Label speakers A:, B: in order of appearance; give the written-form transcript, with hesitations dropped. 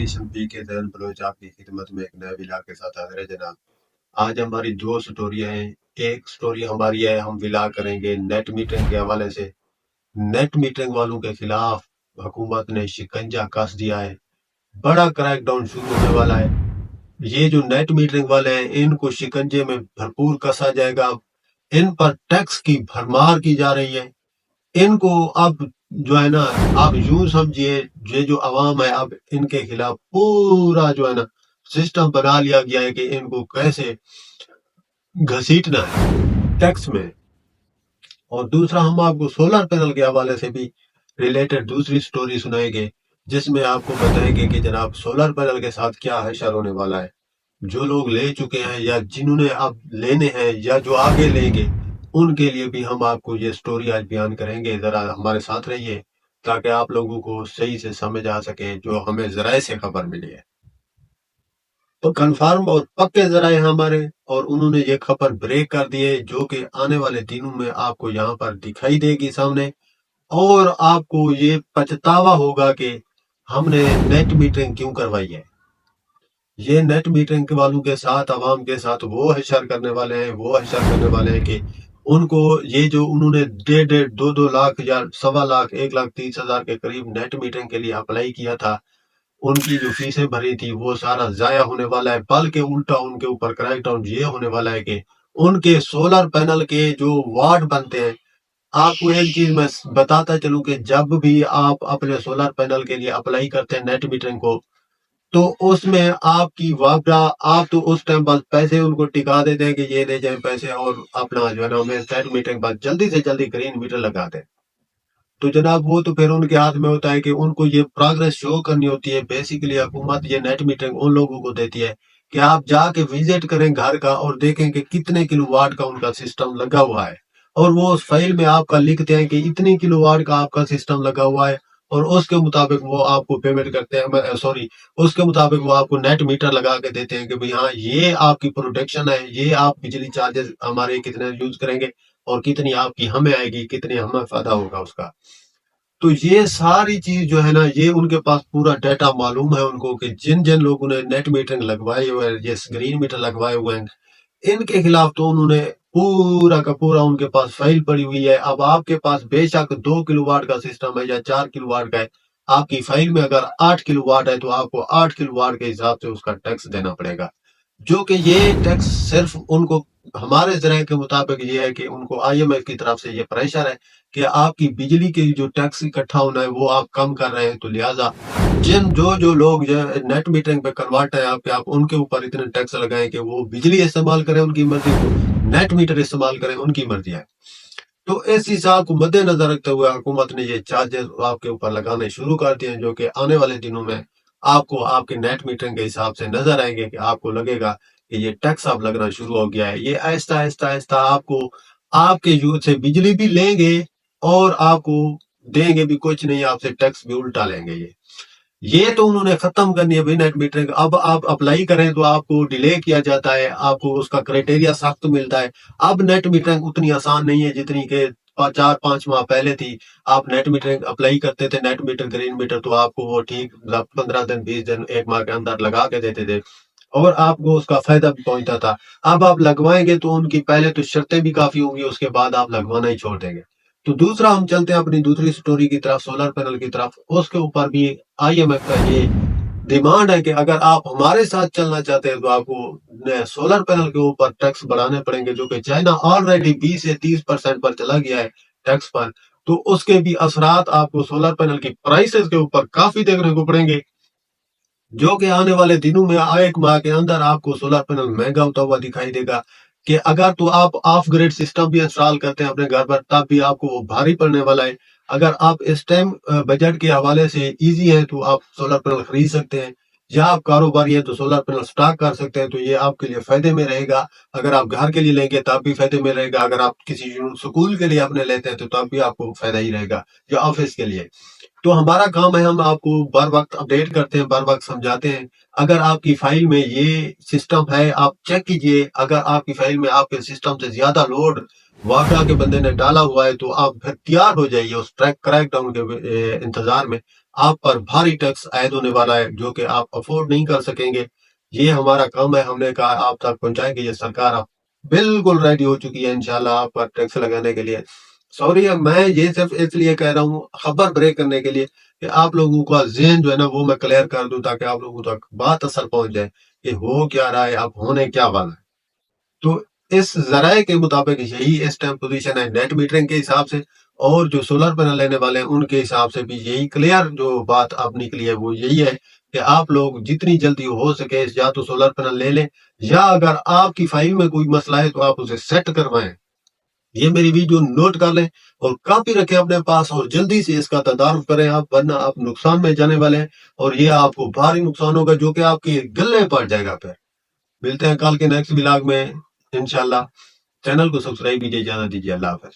A: Edition پی کے زین بلوچ آپ کی خدمت میں ایک نئے ولا کے ساتھ حاضر ہے جناب. آج ہماری دو سٹوریاں ہیں. ایک سٹوری ہماری ہے، ہم ولا کریں گے نیٹ میٹرنگ کے حوالے سے. نیٹ میٹرنگ والوں کے خلاف حکومت نے شکنجہ کس دیا ہے. بڑا کریک ڈاؤن شروع ہونے والا ہے. یہ جو نیٹ میٹرنگ والے ہیں ان کو شکنجے میں بھرپور کسا جائے گا. ان پر ٹیکس کی بھرمار کی جا رہی ہے. ان کو اب جو ہے نا آپ یوں سمجھیے یہ جو عوام ہے اب ان کے خلاف پورا جو ہے نا سسٹم بنا لیا گیا ہے کہ ان کو کیسے گھسیٹنا ہے ٹیکس میں. اور دوسرا ہم آپ کو سولر پینل کے حوالے سے بھی ریلیٹڈ دوسری سٹوری سنائیں گے جس میں آپ کو بتائیں گے کہ جناب سولر پینل کے ساتھ کیا حشر ہونے والا ہے. جو لوگ لے چکے ہیں یا جنہوں نے اب لینے ہیں یا جو آگے لیں گے ان کے لیے بھی ہم آپ کو یہ سٹوری آج بیان کریں گے. ذرا ہمارے ساتھ رہیے تاکہ آپ لوگوں کو صحیح سے سمجھ آ سکے جو ہمیں ذرائع سے خبر ملی ہے. تو کنفرم اور پکے ذرائع ہیں ہمارے، اور انہوں نے یہ خبر بریک کر دی ہے جو کہ آنے والے دنوں میں آپ کو یہاں پر دکھائی دے گی سامنے، اور آپ کو یہ پچھتاوا ہوگا کہ ہم نے نیٹ میٹرنگ کیوں کروائی ہے. یہ نیٹ میٹرنگ والوں کے ساتھ عوام کے ساتھ وہ حشر کرنے والے ہیں کہ ان کو یہ جو انہوں نے 1.5 لاکھ یا 1.25 لاکھ 1,30,000 کے قریب نیٹ میٹرنگ کے لیے اپلائی کیا تھا، ان کی جو فیسیں بھری تھی وہ سارا ضائع ہونے والا ہے. بلکہ الٹا ان کے اوپر کریک ڈاؤن یہ ہونے والا ہے کہ ان کے سولر پینل کے جو واٹ بنتے ہیں. آپ کو ایک چیز میں بتاتا چلوں کہ جب بھی آپ اپنے سولر پینل کے لیے اپلائی کرتے ہیں نیٹ میٹرنگ کو، تو اس میں آپ کی وابڈا آپ تو اس ٹائم بس پیسے ان کو ٹکا دیتے ہیں کہ یہ دے جائیں پیسے اور اپنا جو ہے نا نیٹ میٹرنگ بس جلدی سے جلدی گرین میٹر لگا دیں. تو جناب وہ تو پھر ان کے ہاتھ میں ہوتا ہے کہ ان کو یہ پروگرس شو کرنی ہوتی ہے. بیسیکلی حکومت یہ نیٹ میٹرنگ ان لوگوں کو دیتی ہے کہ آپ جا کے وزٹ کریں گھر کا اور دیکھیں کہ کتنے کلو واٹ کا ان کا سسٹم لگا ہوا ہے، اور وہ اس فائل میں آپ کا لکھتے ہیں کہ اتنی کلو واٹ کا آپ کا سسٹم لگا ہوا ہے، اور اس کے مطابق وہ آپ کو پیمنٹ کرتے ہیں. اس کے مطابق وہ آپ کو نیٹ میٹر لگا کے دیتے ہیں کہ بھئی ہاں یہ آپ کی پروڈکشن ہے، یہ آپ بجلی چارجز ہمارے کتنے یوز کریں گے اور کتنی آپ کی ہمیں آئے گی، کتنی ہمیں فائدہ ہوگا اس کا. تو یہ ساری چیز جو ہے نا یہ ان کے پاس پورا ڈیٹا معلوم ہے ان کو کہ جن لوگوں نے نیٹ میٹرنگ لگوائے ہوئے ہیں، یہ گرین میٹر لگوائے ہوئے ہیں، ان کے خلاف تو انہوں نے پورا کا پورا ان کے پاس فائل پڑی ہوئی ہے. اب آپ کے پاس بے شک 2 کلو واٹ کا سسٹم ہے یا 4 کلو واٹ کا ہے، آپ کی فائل میں اگر 8 کلو واٹ ہے تو آپ کو 8 کلو واٹ کے حساب سے اس کا ٹیکس دینا پڑے گا. جو کہ یہ ٹیکس صرف ان کو ہمارے ذرائع کے مطابق یہ ہے کہ ان کو آئی ایم ایف کی طرف سے یہ پریشر ہے کہ آپ کی بجلی کے جو ٹیکس اکٹھا ہونا ہے وہ آپ کم کر رہے ہیں. تو لہٰذا جو لوگ نیٹ میٹرنگ پہ کنورٹ ہے آپ ان کے اوپر اتنے ٹیکس لگائیں کہ وہ بجلی استعمال کریں ان کی مرضی، نیٹ میٹر استعمال کریں ان کی مرضی ہے. تو اس حساب کو مد نظر رکھتے ہوئے حکومت نے یہ چارجز آپ کے اوپر لگانے شروع کر دیے ہیں، جو کہ آنے والے دنوں میں آپ کو آپ کے نیٹ میٹرنگ کے حساب سے نظر آئیں گے کہ آپ کو لگے گا کہ یہ ٹیکس اب لگنا شروع ہو گیا ہے. یہ آہستہ آہستہ آپ کو آپ کے یوز سے بجلی بھی لیں گے اور آپ کو دیں گے بھی کچھ نہیں، آپ سے ٹیکس بھی الٹا لیں گے. یہ تو انہوں نے ختم کرنی ہے نیٹ میٹرنگ. اب آپ اپلائی کریں تو آپ کو ڈیلے کیا جاتا ہے، آپ کو اس کا کرائٹیریا سخت ملتا ہے. اب نیٹ میٹرنگ اتنی آسان نہیں ہے جتنی کہ 4-5 ماہ پہلے تھی. آپ نیٹ میٹرنگ اپلائی کرتے تھے، نیٹ میٹر گرین میٹر، تو آپ کو وہ ٹھیک 15 دن 20 دن 1 ماہ کے اندر لگا کے دیتے تھے اور آپ کو اس کا فائدہ بھی پہنچتا تھا. اب آپ لگوائیں گے تو ان کی پہلے تو شرطیں بھی کافی ہوں گی، اس کے بعد آپ لگوانا ہی چھوڑ دیں گے. تو دوسرا ہم چلتے ہیں اپنی دوسری سٹوری کی طرف، سولر پینل کی طرف. اس کے اوپر بھی آئی ایم ایف کا یہ ڈیمانڈ ہے کہ اگر آپ ہمارے ساتھ چلنا چاہتے ہیں تو آپ کو سولر پینل کے اوپر ٹیکس بڑھانے پڑیں گے، جو کہ چائنا آلریڈی 20 سے 30% پر چلا گیا ہے ٹیکس پر. تو اس کے بھی اثرات آپ کو سولر پینل کی پرائسز کے اوپر کافی دیکھنے کو پڑیں گے، جو کہ آنے والے دنوں میں 1 ماہ کے اندر آپ کو سولر پینل مہنگا ہوتا ہوا دکھائی دے گا. کہ اگر تو آپ آف گریڈ سسٹم بھی انسٹال کرتے ہیں اپنے گھر پر تب بھی آپ کو وہ بھاری پڑنے والا ہے. اگر آپ اس ٹائم بجٹ کے حوالے سے ایزی ہے تو آپ سولر پینل خرید سکتے ہیں، یا آپ کاروباری ہیں تو سولر پینل سٹاک کر سکتے ہیں، تو یہ آپ کے لیے فائدے میں رہے گا. اگر آپ گھر کے لیے لیں گے تب بھی فائدے میں رہے گا، اگر آپ کسی سکول کے لیے اپنے لیتے ہیں تو تب بھی آپ کو فائدہ ہی رہے گا، یا آفس کے لیے. تو ہمارا کام ہے ہم آپ کو بر وقت اپڈیٹ کرتے ہیں، بر وقت سمجھاتے ہیں. اگر آپ کی فائل میں یہ سسٹم ہے آپ چیک کیجئے، اگر آپ کی فائل میں آپ کے سسٹم سے زیادہ لوڈ واقعہ کے بندے نے ڈالا ہوا ہے تو آپ پھر تیار ہو جائیے اس کریک ڈاؤن کے انتظار میں. آپ پر بھاری ٹیکس عائد ہونے والا ہے جو کہ آپ افورڈ نہیں کر سکیں گے. یہ ہمارا کام ہے, ہم نے کہا آپ تک پہنچائیں گے. یہ سرکار آپ بالکل ریڈی ہو چکی ہے انشاءاللہ آپ پر ٹیکس لگانے کے لیے. سوری میں یہ صرف اس لیے کہہ رہا ہوں خبر بریک کرنے کے لیے کہ آپ لوگوں کا ذہن جو ہے نا وہ میں کلیئر کر دوں تاکہ آپ لوگوں تک بات اثر پہنچ جائے کہ ہو کیا رہا ہے, اب ہونے کیا والا ہے. تو اس ذرائع کے مطابق یہی اس ٹائم پوزیشن ہے نیٹ میٹرنگ کے حساب سے, اور جو سولر پینل لینے والے ہیں ان کے حساب سے بھی یہی کلیئر جو بات اب نکلی ہے وہ یہی ہے کہ آپ لوگ جتنی جلدی ہو سکے یا تو سولر پینل لے لیں, یا اگر آپ کی فائل میں کوئی مسئلہ ہے تو آپ اسے سیٹ کروائیں. یہ میری ویڈیو نوٹ کر لیں اور کاپی رکھیں اپنے پاس, اور جلدی سے اس کا تدارک کریں آپ, ورنہ آپ نقصان میں جانے والے ہیں, اور یہ آپ کو بھاری نقصان ہوگا جو کہ آپ کے گلے پڑ جائے گا. پھر ملتے ہیں کل کے نیکسٹ ولاگ میں انشاءاللہ. چینل کو سبسکرائب کیجیے, اجازت دیجیے, اللہ حافظ.